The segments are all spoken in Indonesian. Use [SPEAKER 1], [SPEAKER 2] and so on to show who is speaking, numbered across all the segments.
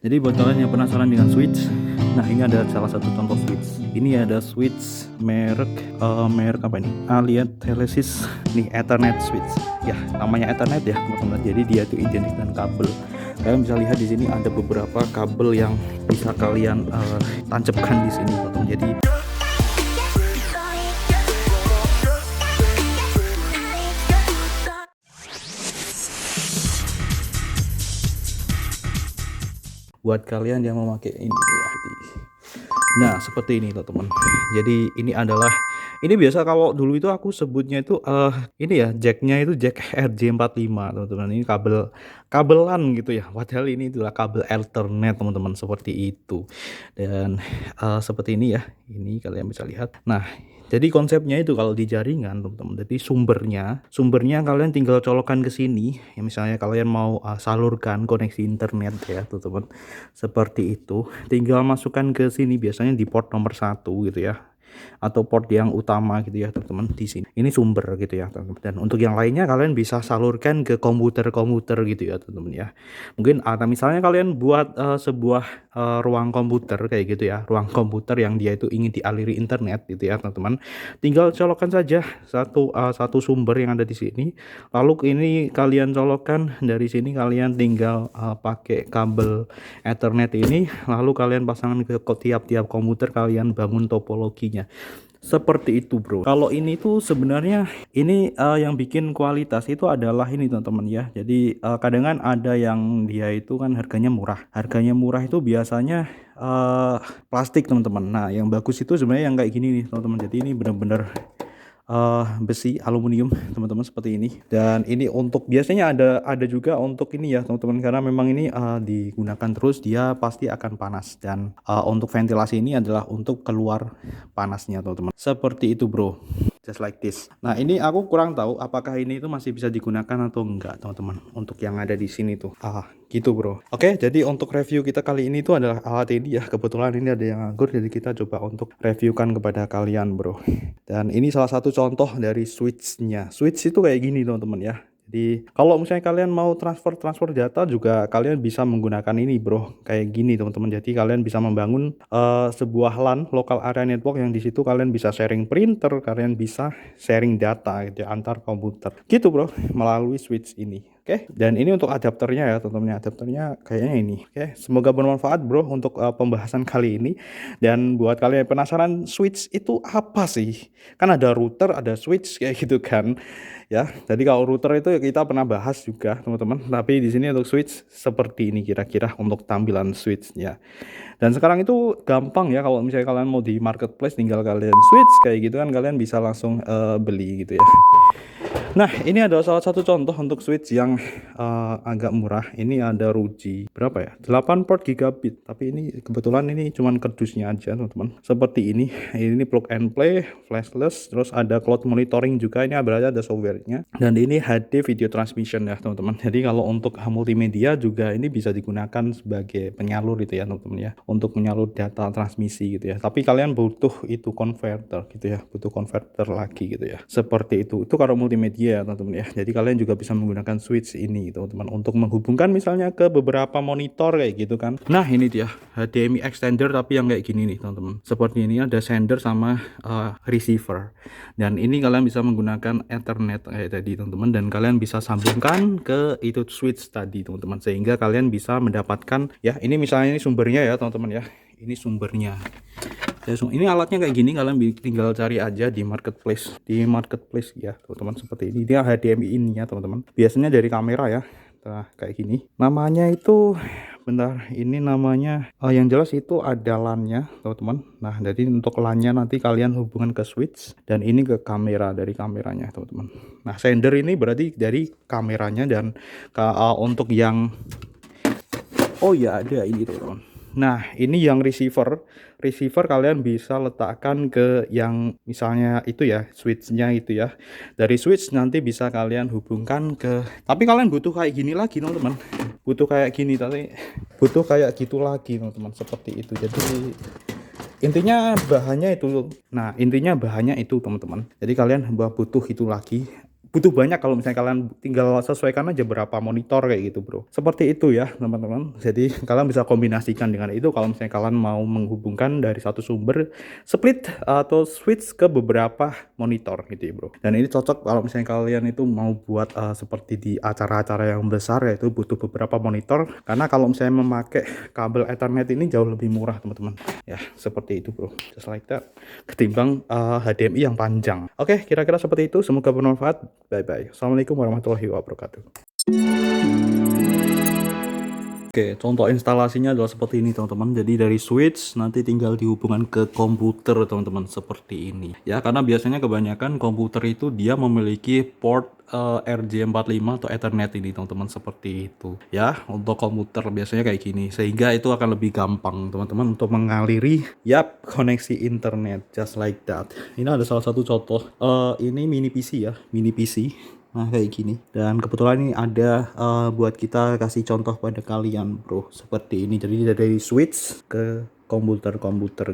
[SPEAKER 1] Jadi buat kalian yang penasaran dengan switch, nah ini ada salah satu contoh switch. Ini ada switch merek apa ini? Allied Telesis nih, Ethernet switch. Ya, namanya Ethernet ya teman-teman. Jadi dia itu identik dengan kabel. Kalian bisa lihat di sini ada beberapa kabel yang bisa kalian tancapkan di sini teman-teman. Jadi buat kalian yang memakai ini, nah seperti ini teman-teman. Jadi ini biasa kalau dulu itu aku sebutnya itu ini ya, jacknya itu jack RJ45 teman-teman. Ini kabelan gitu ya, padahal ini itulah kabel Ethernet teman-teman, seperti itu. Dan seperti ini ya, ini kalian bisa lihat. Nah, jadi konsepnya itu kalau di jaringan teman-teman, jadi sumbernya kalian tinggal colokan ke sini ya, misalnya kalian mau salurkan koneksi internet ya teman-teman, seperti itu. Tinggal masukkan ke sini, biasanya di port nomor 1 gitu ya, atau port yang utama gitu ya teman-teman. Di sini ini sumber gitu ya teman-teman. Dan untuk yang lainnya kalian bisa salurkan ke komputer gitu ya teman-teman ya. Mungkin atau misalnya kalian buat sebuah ruang komputer kayak gitu ya, ruang komputer yang dia itu ingin dialiri internet gitu ya teman-teman. Tinggal colokkan saja satu sumber yang ada di sini, lalu ini kalian colokkan dari sini, kalian tinggal pakai kabel Ethernet ini, lalu kalian pasangkan ke tiap-tiap komputer, kalian bangun topologinya. Seperti itu bro. Kalau ini tuh sebenarnya ini yang bikin kualitas itu adalah ini teman-teman ya. Jadi kadang kan ada yang dia itu kan harganya murah. Harganya murah itu biasanya plastik teman-teman. Nah yang bagus itu sebenarnya yang kayak gini nih teman-teman. Jadi ini benar-benar besi aluminium teman-teman, seperti ini. Dan ini untuk biasanya ada juga untuk ini ya teman-teman, karena memang ini digunakan terus dia pasti akan panas. Dan untuk ventilasi ini adalah untuk keluar panasnya teman-teman, seperti itu bro, just like this. Nah ini aku kurang tahu apakah ini itu masih bisa digunakan atau enggak teman-teman, untuk yang ada di sini tuh gitu bro. Oke, jadi untuk review kita kali ini tuh adalah alat ini ya. Kebetulan ini ada yang nganggur, jadi kita coba untuk reviewkan kepada kalian bro. Dan ini salah satu contoh dari switchnya. Switch itu kayak gini teman-teman ya. Jadi kalau misalnya kalian mau transfer data juga kalian bisa menggunakan ini bro, kayak gini teman-teman. Jadi kalian bisa membangun sebuah LAN, local area network, yang di situ kalian bisa sharing printer, kalian bisa sharing data gitu ya, antar komputer gitu bro, melalui switch ini. Oke, dan ini untuk adapternya ya teman-teman. Adapternya kayaknya ini. Oke, semoga bermanfaat bro untuk pembahasan kali ini. Dan buat kalian yang penasaran switch itu apa sih? Kan ada router, ada switch kayak gitu kan. Ya, jadi kalau router itu kita pernah bahas juga teman-teman. Tapi di sini untuk switch seperti ini kira-kira untuk tampilan switchnya. Dan sekarang itu gampang ya, kalau misalnya kalian mau di marketplace tinggal kalian switch kayak gitu kan, kalian bisa langsung beli gitu ya. Nah ini adalah salah satu contoh untuk switch yang agak murah. Ini ada ROG berapa ya, 8 port gigabit, tapi ini kebetulan ini cuman kardusnya aja teman-teman, seperti ini plug and play, flashless, terus ada cloud monitoring juga, ini berarti ada softwarenya. Dan ini HD video transmission ya teman-teman. Jadi kalau untuk multimedia juga ini bisa digunakan sebagai penyalur gitu ya teman-teman ya, untuk menyalur data transmisi gitu ya. Tapi kalian butuh itu converter gitu ya, butuh converter lagi gitu ya, seperti itu kalau multimedia ya teman-teman ya. Jadi kalian juga bisa menggunakan switch ini teman-teman untuk menghubungkan misalnya ke beberapa monitor kayak gitu kan. Nah ini dia HDMI extender, tapi yang kayak gini nih teman-teman, seperti ini ada sender sama receiver. Dan ini kalian bisa menggunakan Ethernet kayak tadi teman-teman, dan kalian bisa sambungkan ke itu switch tadi teman-teman, sehingga kalian bisa mendapatkan ya, ini misalnya ini sumbernya ya teman-teman ya, ini sumbernya. Ini alatnya kayak gini, kalian tinggal cari aja di marketplace ya teman-teman, seperti ini. Dia HDMI ini ya teman-teman, biasanya dari kamera ya. Nah kayak gini, namanya itu bentar, ini namanya yang jelas itu ada LAN-nya teman-teman. Nah jadi untuk LAN-nya nanti kalian hubungan ke switch, dan ini ke kamera, dari kameranya teman-teman. Nah sender ini berarti dari kameranya, dan untuk yang ya ada ini teman-teman. Nah ini yang receiver kalian bisa letakkan ke yang misalnya itu ya, switchnya itu ya. Dari switch nanti bisa kalian hubungkan ke, tapi kalian butuh kayak gini lagi teman-teman, butuh kayak gini, tapi butuh kayak gitu lagi teman-teman, seperti itu. Jadi intinya bahannya itu teman-teman. Jadi kalian butuh itu lagi butuh banyak kalau misalnya kalian tinggal sesuaikan aja berapa monitor kayak gitu bro. Seperti itu ya teman-teman. Jadi kalian bisa kombinasikan dengan itu kalau misalnya kalian mau menghubungkan dari satu sumber, split atau switch ke beberapa monitor gitu ya bro. Dan ini cocok kalau misalnya kalian itu mau buat seperti di acara-acara yang besar, yaitu butuh beberapa monitor, karena kalau misalnya memakai kabel Ethernet ini jauh lebih murah teman-teman ya. Seperti itu bro, just like that, ketimbang HDMI yang panjang. Oke, kira-kira seperti itu, semoga bermanfaat. Bye bye. Assalamualaikum warahmatullahi wabarakatuh. Oke, contoh instalasinya adalah seperti ini teman-teman. Jadi dari switch nanti tinggal dihubungkan ke komputer teman-teman, seperti ini. Ya, karena biasanya kebanyakan komputer itu dia memiliki port RJ45 atau Ethernet ini teman-teman, seperti itu. Ya, untuk komputer biasanya kayak gini. Sehingga itu akan lebih gampang teman-teman untuk mengaliri koneksi internet, just like that. Ini ada salah satu contoh. Ini mini PC ya, mini PC. Nah kayak gini, dan kebetulan ini ada buat kita kasih contoh pada kalian bro, seperti ini. Jadi dari switch ke komputer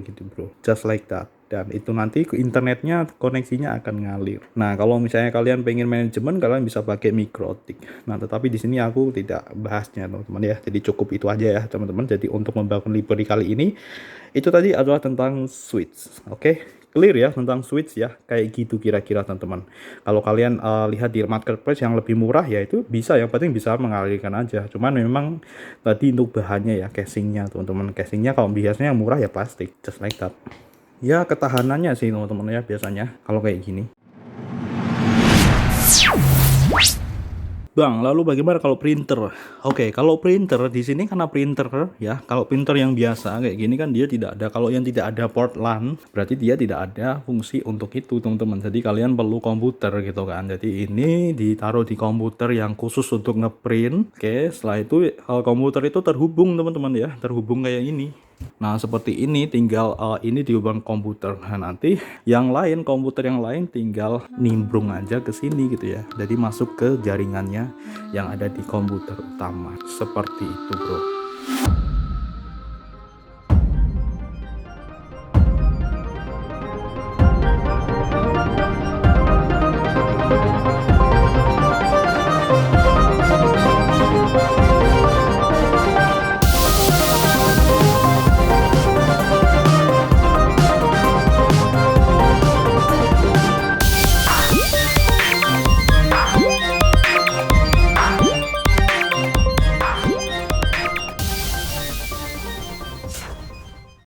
[SPEAKER 1] gitu bro, just like that. Dan itu nanti ke internetnya, koneksinya akan ngalir. Nah kalau misalnya kalian pengen manajemen, kalian bisa pakai MikroTik. Nah tetapi di sini aku tidak bahasnya teman-teman ya, jadi cukup itu aja ya teman-teman. Jadi untuk membangun library kali ini, itu tadi adalah tentang switch. Oke, clear ya tentang switch ya, kayak gitu kira-kira teman-teman. Kalau kalian lihat di marketplace yang lebih murah ya itu bisa, yang penting bisa mengalirkan aja. Cuman memang tadi untuk bahannya ya, casingnya teman-teman, casingnya kalau biasanya yang murah ya plastik, just like that. Ya ketahanannya sih teman-teman ya biasanya kalau kayak gini. Bang, lalu bagaimana kalau printer? Oke, kalau printer di sini karena printer ya, kalau printer yang biasa kayak gini kan dia tidak ada, kalau yang tidak ada port LAN berarti dia tidak ada fungsi untuk itu teman-teman. Jadi kalian perlu komputer gitu kan. Jadi ini ditaruh di komputer yang khusus untuk ngeprint. Oke, setelah itu komputer itu terhubung teman-teman ya, terhubung kayak ini. Nah seperti ini, tinggal ini dihubung komputer. Nah nanti yang lain, komputer yang lain tinggal nimbrung aja ke sini gitu ya. Jadi masuk ke jaringannya yang ada di komputer utama. Seperti itu bro.